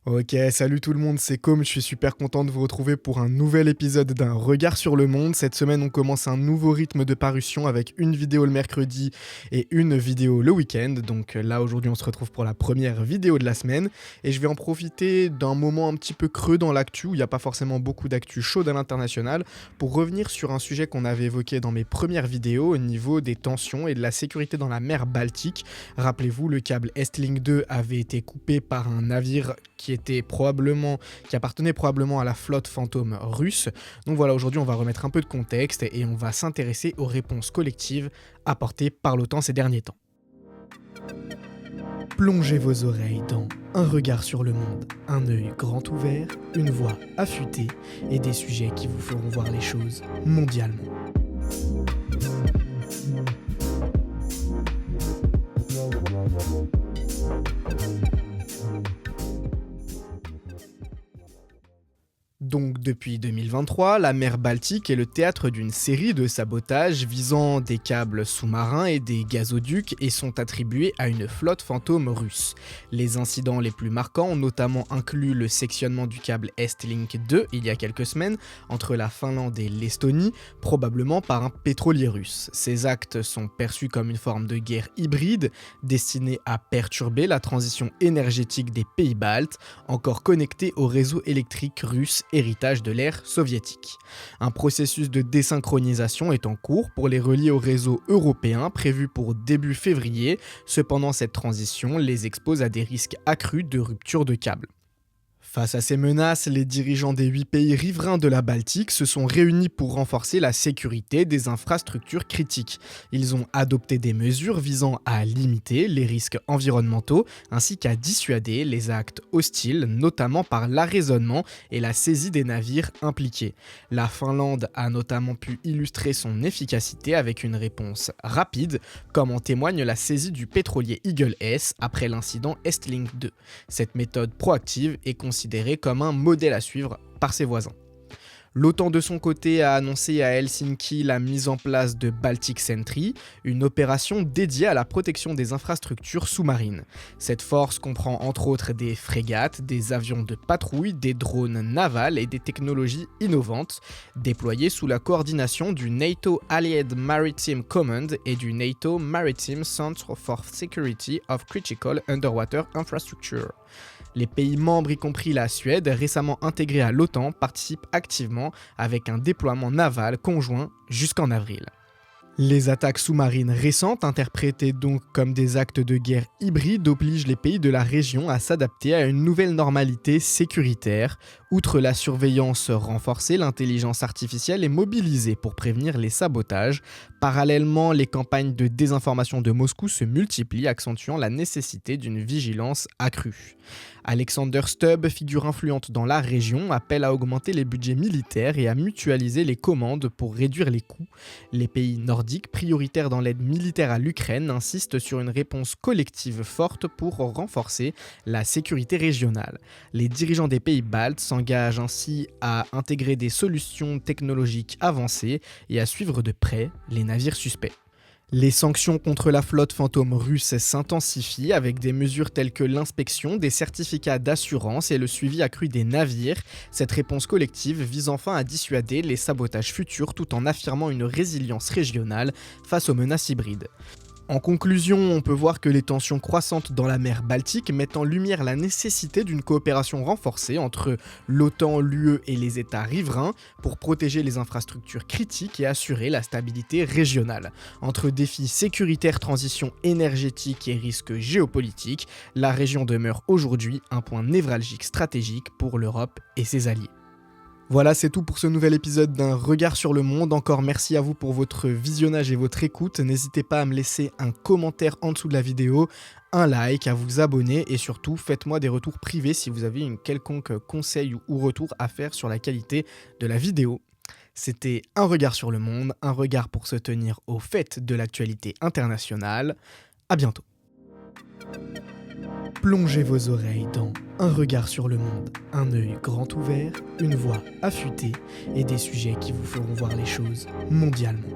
Ok, salut tout le monde, c'est Com, je suis super content de vous retrouver pour un nouvel épisode d'un regard sur le monde. Cette semaine, on commence un nouveau rythme de parution avec une vidéo le mercredi et une vidéo le week-end. Donc là, aujourd'hui, on se retrouve pour la première vidéo de la semaine et je vais en profiter d'un moment un petit peu creux dans l'actu, où il n'y a pas forcément beaucoup d'actu chaude à l'international, pour revenir sur un sujet qu'on avait évoqué dans mes premières vidéos au niveau des tensions et de la sécurité dans la mer Baltique. Rappelez-vous, le câble Estlink 2 avait été coupé par un navire qui appartenait probablement à la flotte fantôme russe. Donc voilà, aujourd'hui on va remettre un peu de contexte et on va s'intéresser aux réponses collectives apportées par l'OTAN ces derniers temps. Plongez vos oreilles dans un regard sur le monde, un œil grand ouvert, une voix affûtée et des sujets qui vous feront voir les choses mondialement. Donc depuis 2023, la mer Baltique est le théâtre d'une série de sabotages visant des câbles sous-marins et des gazoducs et sont attribués à une flotte fantôme russe. Les incidents les plus marquants ont notamment inclus le sectionnement du câble Estlink 2 il y a quelques semaines entre la Finlande et l'Estonie, probablement par un pétrolier russe. Ces actes sont perçus comme une forme de guerre hybride destinée à perturber la transition énergétique des pays baltes, encore connectés au réseau électrique russe héritage de l'ère soviétique. Un processus de désynchronisation est en cours pour les relier au réseau européen prévu pour début février. Cependant, cette transition les expose à des risques accrus de rupture de câbles. Face à ces menaces, les dirigeants des 8 pays riverains de la Baltique se sont réunis pour renforcer la sécurité des infrastructures critiques. Ils ont adopté des mesures visant à limiter les risques environnementaux ainsi qu'à dissuader les actes hostiles, notamment par l'arraisonnement et la saisie des navires impliqués. La Finlande a notamment pu illustrer son efficacité avec une réponse rapide, comme en témoigne la saisie du pétrolier Eagle S après l'incident Estlink 2. Cette méthode proactive est considérée comme un modèle à suivre par ses voisins. L'OTAN de son côté a annoncé à Helsinki la mise en place de Baltic Sentry, une opération dédiée à la protection des infrastructures sous-marines. Cette force comprend entre autres des frégates, des avions de patrouille, des drones navals et des technologies innovantes, déployées sous la coordination du NATO Allied Maritime Command et du NATO Maritime Centre for Security of Critical Underwater Infrastructure. Les pays membres, y compris la Suède, récemment intégrés à l'OTAN, participent activement avec un déploiement naval conjoint jusqu'en avril. Les attaques sous-marines récentes, interprétées donc comme des actes de guerre hybrides, obligent les pays de la région à s'adapter à une nouvelle normalité sécuritaire. Outre la surveillance renforcée, l'intelligence artificielle est mobilisée pour prévenir les sabotages. Parallèlement, les campagnes de désinformation de Moscou se multiplient, accentuant la nécessité d'une vigilance accrue. Alexander Stubb, figure influente dans la région, appelle à augmenter les budgets militaires et à mutualiser les commandes pour réduire les coûts. Les pays nordiques, prioritaires dans l'aide militaire à l'Ukraine, insistent sur une réponse collective forte pour renforcer la sécurité régionale. Les dirigeants des pays baltes s'engagent ainsi à intégrer des solutions technologiques avancées et à suivre de près les navires suspects. Les sanctions contre la flotte fantôme russe s'intensifient avec des mesures telles que l'inspection, des certificats d'assurance et le suivi accru des navires. Cette réponse collective vise enfin à dissuader les sabotages futurs tout en affirmant une résilience régionale face aux menaces hybrides. En conclusion, on peut voir que les tensions croissantes dans la mer Baltique mettent en lumière la nécessité d'une coopération renforcée entre l'OTAN, l'UE et les États riverains pour protéger les infrastructures critiques et assurer la stabilité régionale. Entre défis sécuritaires, transition énergétique et risques géopolitiques, la région demeure aujourd'hui un point névralgique stratégique pour l'Europe et ses alliés. Voilà, c'est tout pour ce nouvel épisode d'un regard sur le monde. Encore merci à vous pour votre visionnage et votre écoute. N'hésitez pas à me laisser un commentaire en dessous de la vidéo, un like, à vous abonner et surtout faites-moi des retours privés si vous avez une quelconque conseil ou retour à faire sur la qualité de la vidéo. C'était un regard sur le monde, un regard pour se tenir au fait de l'actualité internationale. À bientôt. Plongez vos oreilles dans un regard sur le monde, un œil grand ouvert, une voix affûtée et des sujets qui vous feront voir les choses mondialement.